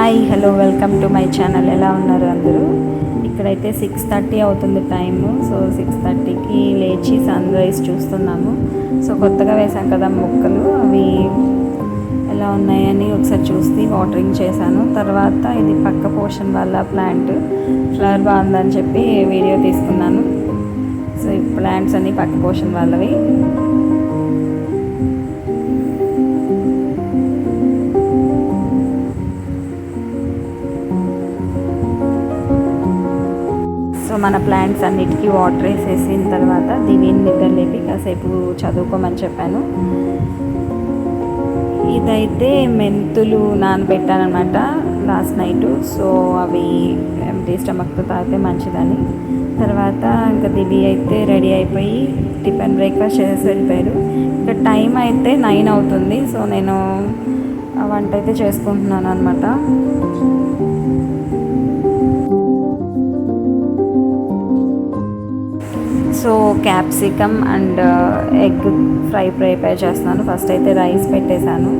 Hi hello welcome to my channel. ఎలా ఉన్నారు అందరూ? ఇక్కడైతే 6:30 అవుతుంది టైము. సో 6:30కి లేచి సన్ రైజ్ చూస్తున్నాము. సో కొత్తగా వేసాం కదా మొక్కలు, అవి ఎలా ఉన్నాయని ఒకసారి చూసి వాటరింగ్ చేశాను. తర్వాత ఇది పక్క పోర్షన్ వల్ల ప్లాంట్ ఫ్లవర్ బాగుందని చెప్పి వీడియో తీసుకున్నాను. సో ఈ ప్లాంట్స్ అన్నీ పక్క పోర్షన్ వాళ్ళవి. సో మన ప్లాంట్స్ అన్నిటికీ వాటర్ వేసేసిన తర్వాత దివిని నిద్ర లేపి కాసేపు చదువుకోమని చెప్పాను. ఇదైతే మెంతులు నానబెట్టానమాట లాస్ట్ నైట్. సో అవి ఎంటీ స్టమక్తో తాగితే మంచిదని. తర్వాత ఇంకా దివి అయితే రెడీ అయిపోయి టిఫిన్ బ్రేక్ఫాస్ట్ చేసి వెళ్ళిపోయారు. ఇంకా టైం అయితే 9 అవుతుంది. సో నేను వంట అయితే చేసుకుంటున్నాను అనమాట. So capsicum and egg fry prepare చేస్తున్నాను. ఫస్ట్ అయితే రైస్ పెట్టేశాను,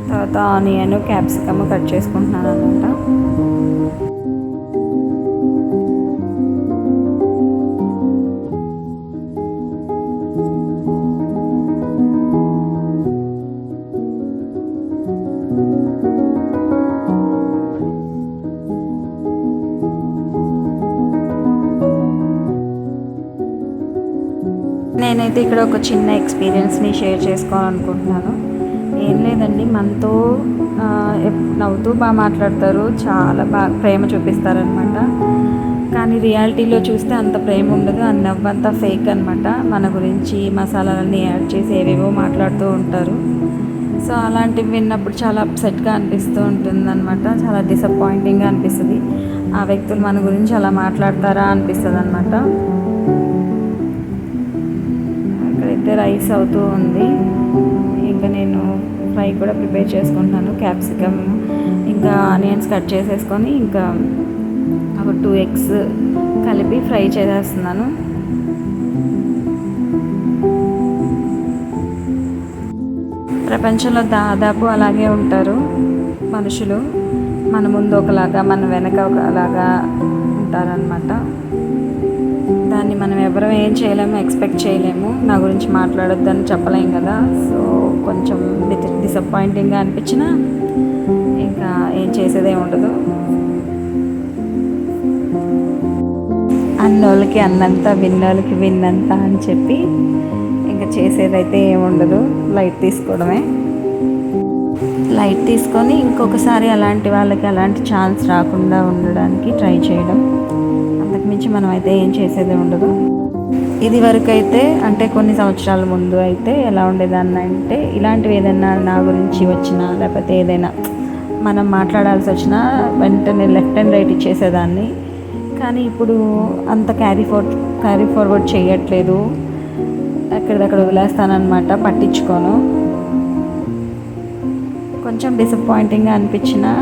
తర్వాత ఆనియన్ క్యాప్సికమ్ కట్ చేసుకుంటున్నాను అనమాట. నేనైతే ఇక్కడ ఒక చిన్న ఎక్స్పీరియన్స్ని షేర్ చేసుకోవాలనుకుంటున్నాను. ఏం లేదండి, మనతో నవ్వుతూ బాగా మాట్లాడతారు, చాలా బాగా ప్రేమ చూపిస్తారనమాట. కానీ రియాలిటీలో చూస్తే అంత ప్రేమ ఉండదు, ఆ నవ్వంతా ఫేక్ అనమాట. మన గురించి మసాలాలన్నీ యాడ్ చేసి ఏవేవో మాట్లాడుతూ ఉంటారు. సో అలాంటివి విన్నప్పుడు చాలా అప్సెట్గా అనిపిస్తూ ఉంటుంది అనమాట. చాలా డిసప్పాయింటింగ్గా అనిపిస్తుంది. ఆ వ్యక్తులు మన గురించి అలా మాట్లాడతారా అనిపిస్తుంది అనమాట. అయితే రైస్ అవుతూ ఉంది. ఇంకా నేను ఫ్రై కూడా ప్రిపేర్ చేసుకుంటున్నాను. క్యాప్సికమ్ ఇంకా ఆనియన్స్ కట్ చేసేసుకొని ఇంకా ఒక 2 eggs కలిపి ఫ్రై చేసేస్తున్నాను. ప్రపంచంలో దాదాపు అలాగే ఉంటారు మనుషులు. మన ముందు ఒకలాగా, మన వెనక ఒకలాగా ఉంటారనమాట. దాన్ని మనం ఎవరు ఏం చేయలేము, ఎక్స్పెక్ట్ చేయలేము. నా గురించి మాట్లాడొద్దని చెప్పలేం కదా. సో కొంచెం డిసప్పాయింటింగ్గా అనిపించినా ఇంకా ఏం చేసేదే ఉండదు. అన్నోళ్ళకి అన్నంత, విన్నోళ్ళకి విన్నంత అని చెప్పి ఇంకా చేసేదైతే ఏముండదు, లైట్ తీసుకోవడమే. లైట్ తీసుకొని ఇంకొకసారి అలాంటి వాళ్ళకి అలాంటి ఛాన్స్ రాకుండా ఉండడానికి ట్రై చేయడం, మించి మనం అయితే ఏం చేసేది ఉండదు. ఇది వరకు అయితే అంటే కొన్ని సంవత్సరాల ముందు అయితే ఎలా ఉండేదాన్ని అంటే, ఇలాంటివి ఏదైనా నా గురించి వచ్చినా లేకపోతే ఏదైనా మనం మాట్లాడాల్సి వచ్చినా వెంటనే లెఫ్ట్ అండ్ రైట్ ఇచ్చేసేదాన్ని. కానీ ఇప్పుడు అంత క్యారీ ఫార్వర్డ్ చేయట్లేదు, ఎక్కడిదక్కడ వదిలేస్తానన్నమాట, పట్టించుకోను. కొంచెం డిసప్పాయింటింగ్గా అనిపించినా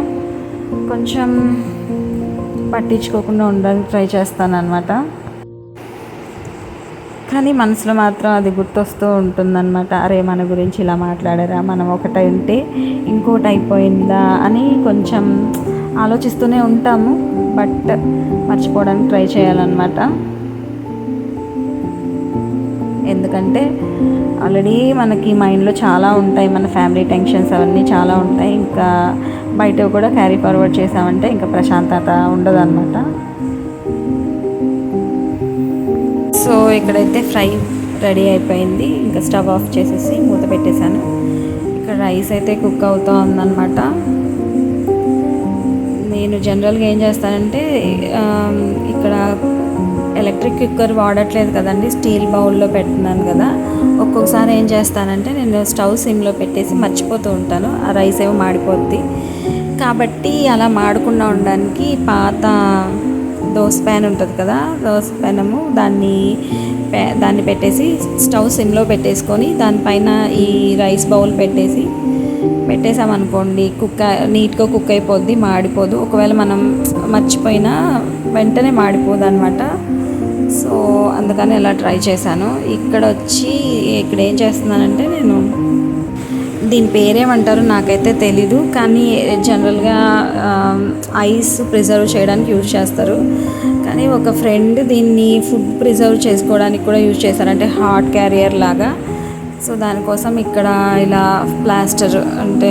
కొంచెం పట్టించుకోకుండా ఉండడానికి ట్రై చేస్తాను అనమాట. కానీ మనసులో మాత్రం అది గుర్తొస్తూ ఉంటుందన్నమాట. అరే మన గురించి ఇలా మాట్లాడారా, మనం ఒకటి ఉంటే ఇంకోటి అయిపోయిందా అని కొంచెం ఆలోచిస్తూనే ఉంటాము. బట్ మర్చిపోవడానికి ట్రై చేయాలన్నమాట. ఎందుకంటే ఆల్రెడీ మనకి మైండ్లో చాలా ఉంటాయి, మన ఫ్యామిలీ టెన్షన్స్ అవన్నీ చాలా ఉంటాయి. ఇంకా బయట కూడా క్యారీ ఫార్వర్డ్ చేసామంటే ఇంకా ప్రశాంతత ఉండదన్నమాట. సో ఇక్కడైతే ఫ్రై రెడీ అయిపోయింది. ఇంకా స్టవ్ ఆఫ్ చేసేసి మూత పెట్టేశాను. ఇక్కడ రైస్ అయితే కుక్ అవుతూ ఉందన్నమాట. నేను జనరల్గా ఏం చేస్తానంటే, ఇక్కడ ఎలక్ట్రిక్ కుక్కర్ వాడట్లేదు కదండి, స్టీల్ బౌల్లో పెడుతున్నాను కదా. ఒక్కొక్కసారి ఏం చేస్తానంటే నేను స్టవ్ సిమ్లో పెట్టేసి మర్చిపోతూ ఉంటాను, ఆ రైస్ ఏమో మాడిపోద్ది. కాబట్టి అలా మాడకుండా ఉండడానికి పాత దోశ ప్యాన్ ఉంటుంది కదా, దోశ ప్యానము దాన్ని పెట్టేసి స్టవ్ సిమ్లో పెట్టేసుకొని దానిపైన ఈ రైస్ బౌల్ పెట్టేసామనుకోండి, నీట్గా కుక్ అయిపోద్ది, మాడిపోదు. ఒకవేళ మనం మర్చిపోయినా వెంటనే మాడిపోదు అనమాట. సో అందుకని ఇలా ట్రై చేశాను. ఇక్కడ ఏం చేస్తున్నానంటే, నేను దీని పేరేమంటారు నాకైతే తెలీదు, కానీ జనరల్గా ఐస్ ప్రిజర్వ్ చేయడానికి యూజ్ చేస్తారు. కానీ ఒక ఫ్రెండ్ దీన్ని ఫుడ్ ప్రిజర్వ్ చేసుకోవడానికి కూడా యూజ్ చేస్తారు, అంటే హాట్ క్యారియర్ లాగా. సో దానికోసం ఇక్కడ ఇలా ప్లాస్టర్, అంటే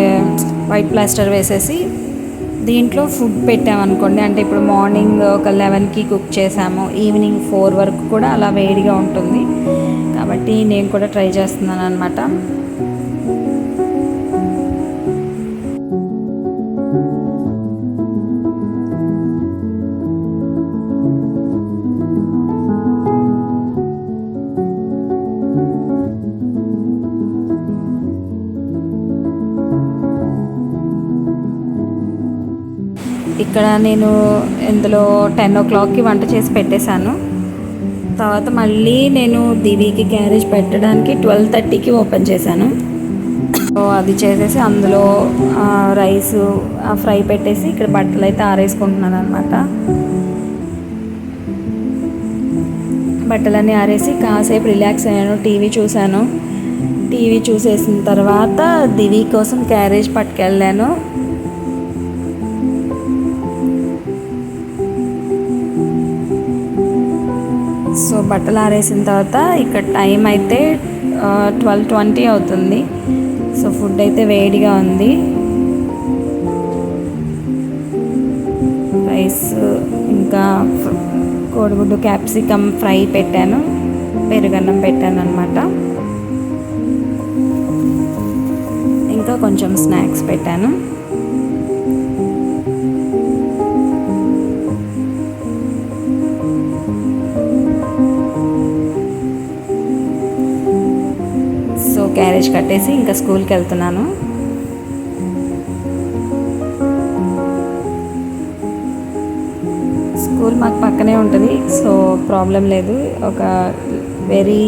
వైట్ ప్లాస్టర్ వేసేసి దీంట్లో ఫుడ్ పెట్టామనుకోండి, అంటే ఇప్పుడు మార్నింగ్ ఒక 11కి కుక్ చేసాము, ఈవినింగ్ 4 వరకు కూడా అలా వేడిగా ఉంటుంది. కాబట్టి నేను కూడా ట్రై చేస్తున్నాను అనమాట. ఇక్కడ నేను ఇందులో 10 o'clockకి వంట చేసి పెట్టేశాను. తర్వాత మళ్ళీ నేను దివికి క్యారేజ్ పెట్టడానికి 12:30కి ఓపెన్ చేశాను. సో అది చేసేసి అందులో రైస్ ఫ్రై పెట్టేసి ఇక్కడ బట్టలు అయితే ఆరేసుకుంటున్నాను అనమాట. బట్టలన్నీ ఆరేసి కాసేపు రిలాక్స్ అయ్యాను, టీవీ చూశాను. టీవీ చూసేసిన తర్వాత దివి కోసం క్యారేజ్ పట్టుకెళ్ళాను. సో బట్టలు ఆరేసిన తర్వాత ఇక్కడ టైం అయితే 12:20 అవుతుంది. సో ఫుడ్ అయితే వేడిగా ఉంది. రైస్ ఇంకా కోడిగుడ్డు క్యాప్సికమ్ ఫ్రై పెట్టాను, పెరుగన్నం పెట్టాను అనమాట. ఇంకా కొంచెం స్నాక్స్ పెట్టాను. క్యారేజ్ కట్టేసి ఇంకా స్కూల్కి వెళ్తున్నాను. స్కూల్ మాకు పక్కనే ఉంటుంది, సో ప్రాబ్లం లేదు. ఒక వెరీ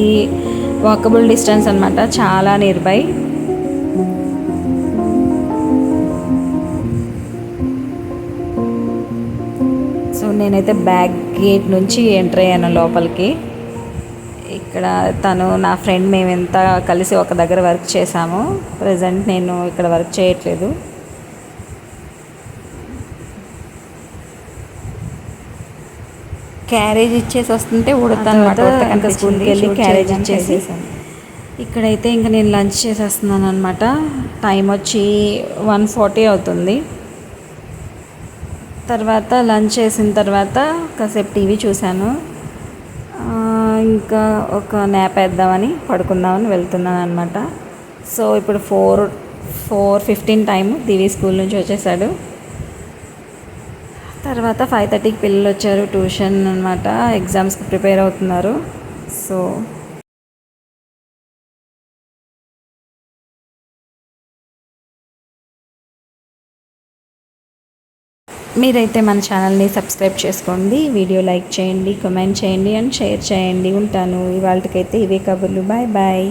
వాకబుల్ డిస్టెన్స్ అనమాట, చాలా నియర్ బై. సో నేనైతే బ్యాక్ గేట్ నుంచి ఎంటర్ అయ్యాను లోపలికి. ఇక్కడ తను నా ఫ్రెండ్, మేము ఎంత కలిసి ఒక దగ్గర వర్క్ చేసాము. ప్రజెంట్ నేను ఇక్కడ వర్క్ చేయట్లేదు. క్యారేజ్ ఇచ్చేసి వస్తుంటే ఉడతాను, స్కూల్కి వెళ్ళి క్యారేజ్ ఇచ్చేసి ఇక్కడైతే ఇంకా నేను లంచ్ చేసేస్తున్నాను అనమాట. టైం వచ్చి 1:40 అవుతుంది. తర్వాత లంచ్ చేసిన తర్వాత కాసేపు టీవీ చూశాను. ఇంకా ఒక న్యాప్ వేద్దామని పడుకుందామని వెళ్తున్నాను అనమాట. సో ఇప్పుడు 4:15 టైం, దివి స్కూల్ నుంచి వచ్చేసాడు. తర్వాత 5:30కి పిల్లలు వచ్చారు, ట్యూషన్ అనమాట, ఎగ్జామ్స్కి ప్రిపేర్ అవుతున్నారు. సో మీరైతే మన ఛానల్ని సబ్స్క్రైబ్ చేసుకోండి, వీడియో లైక్ చేయండి, కామెంట్ చేయండి అండ్ షేర్ చేయండి. ఉంటాను. ఇవాళకైతే ఇవే కబుర్లు. Bye bye.